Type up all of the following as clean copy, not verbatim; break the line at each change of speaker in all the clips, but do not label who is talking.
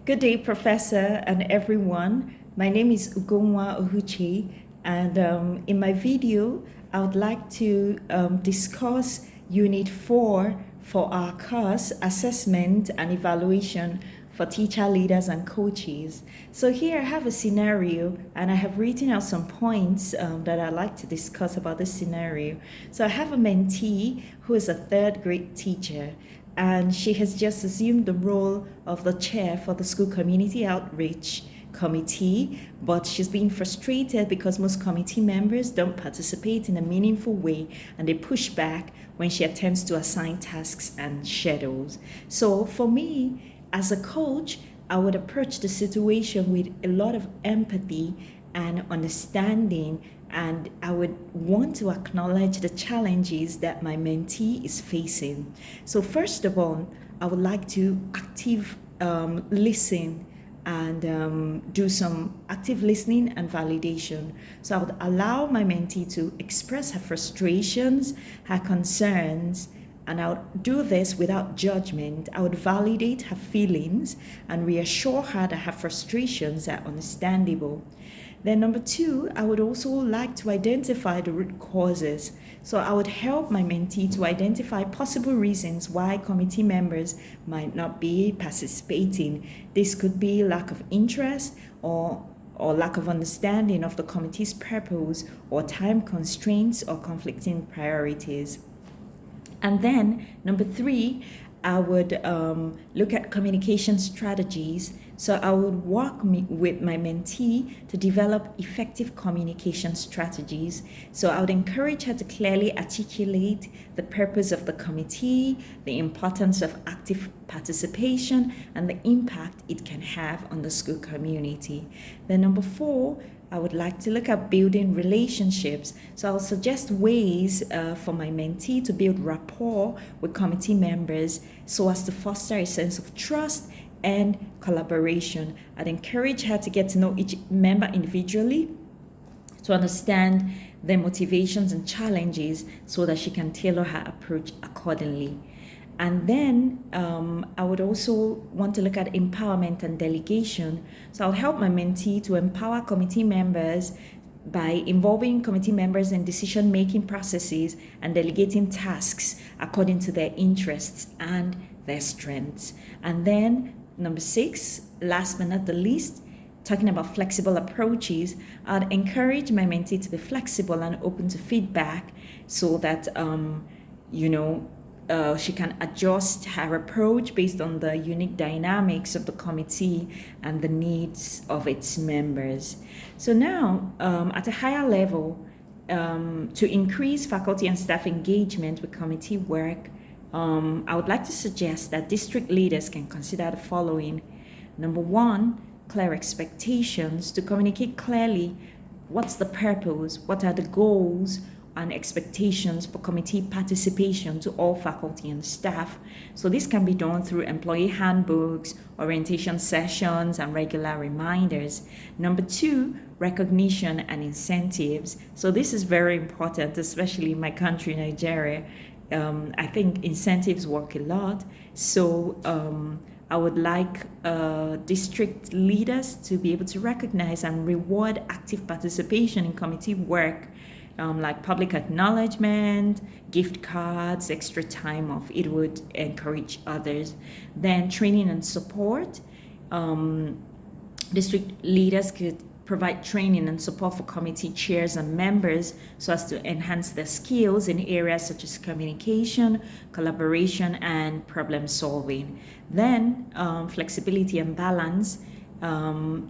Good day, Professor and everyone. My name is Ugonwa Ohuchi, and in my video, I would like to discuss Unit 4 for our course, Assessment and Evaluation for Teacher Leaders and Coaches. So here I have a scenario, and I have written out some points that I'd like to discuss about this scenario. So I have a mentee who is a third grade teacher, and she has just assumed the role of the chair for the school community outreach committee, but she's being frustrated because most committee members don't participate in a meaningful way and they push back when she attempts to assign tasks and schedules. So for me, as a coach, I would approach the situation with a lot of empathy and understanding, and I would want to acknowledge the challenges that my mentee is facing. So first of all, I would like to listen and do some active listening and validation. So I would allow my mentee to express her frustrations, her concerns, and I would do this without judgment. I would validate her feelings and reassure her that her frustrations are understandable. Then number 2, I would also like to identify the root causes. So I would help my mentee to identify possible reasons why committee members might not be participating. This could be lack of interest or lack of understanding of the committee's purpose, or time constraints or conflicting priorities. And then number 3, I would look at communication strategies. So I would work with my mentee to develop effective communication strategies. So I would encourage her to clearly articulate the purpose of the committee, the importance of active participation, and the impact it can have on the school community. Then number 4, I would like to look at building relationships. So I'll suggest ways for my mentee to build rapport with committee members so as to foster a sense of trust and collaboration. I'd encourage her to get to know each member individually, to understand their motivations and challenges so that she can tailor her approach accordingly. And then I would also want to look at empowerment and delegation. So I'll help my mentee to empower committee members by involving committee members in decision-making processes and delegating tasks according to their interests and their strengths. And then number 6, last but not the least, talking about flexible approaches, I'd encourage my mentee to be flexible and open to feedback so that, she can adjust her approach based on the unique dynamics of the committee and the needs of its members. So now, at a higher level, to increase faculty and staff engagement with committee work, I would like to suggest that district leaders can consider the following. Number 1, clear expectations, to communicate clearly what's the purpose, what are the goals and expectations for committee participation to all faculty and staff. So this can be done through employee handbooks, orientation sessions, and regular reminders. Number 2, recognition and incentives. So this is very important, especially in my country, Nigeria. I think incentives work a lot. So I would like district leaders to be able to recognize and reward active participation in committee work, like public acknowledgement, gift cards, extra time off. It would encourage others. Then training and support. District leaders could provide training and support for committee chairs and members so as to enhance their skills in areas such as communication, collaboration, and problem solving. Then flexibility and balance.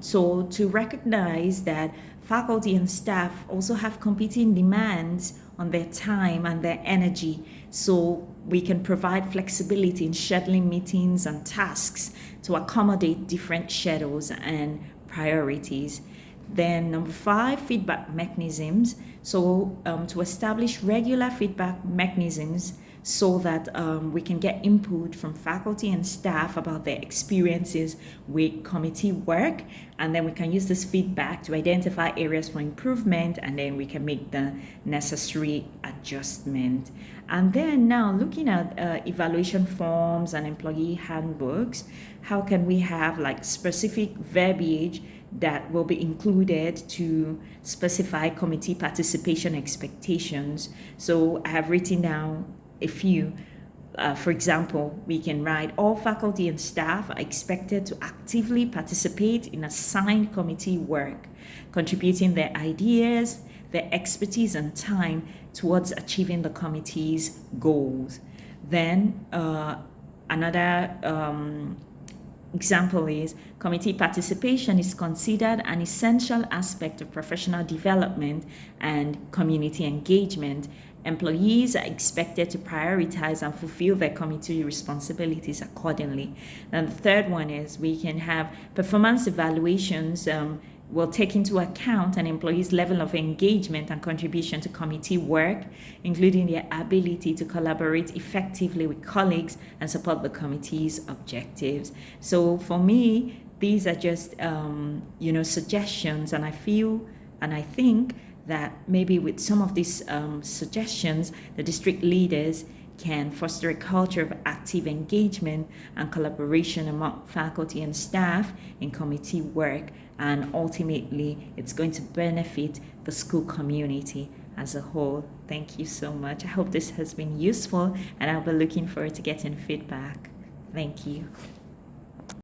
So to recognize that faculty and staff also have competing demands on their time and their energy, so we can provide flexibility in scheduling meetings and tasks to accommodate different schedules and priorities. Then number 5, feedback mechanisms. So to establish regular feedback mechanisms so that we can get input from faculty and staff about their experiences with committee work, and then we can use this feedback to identify areas for improvement, and then we can make the necessary adjustment. And then now looking at evaluation forms and employee handbooks, how can we have like specific verbiage that will be included to specify committee participation expectations? So I have written down a few. For example, we can write, all faculty and staff are expected to actively participate in assigned committee work, contributing their ideas, their expertise and time towards achieving the committee's goals. Then another example is, committee participation is considered an essential aspect of professional development and community engagement. Employees are expected to prioritize and fulfill their committee responsibilities accordingly. And the third one is, we can have performance evaluations will take into account an employee's level of engagement and contribution to committee work, including their ability to collaborate effectively with colleagues and support the committee's objectives. So for me, these are just suggestions, and I feel and I think that maybe with some of these suggestions, the district leaders can foster a culture of active engagement and collaboration among faculty and staff in committee work, and ultimately it's going to benefit the school community as a whole. Thank you so much. I hope this has been useful, and I'll be looking forward to getting feedback. Thank you.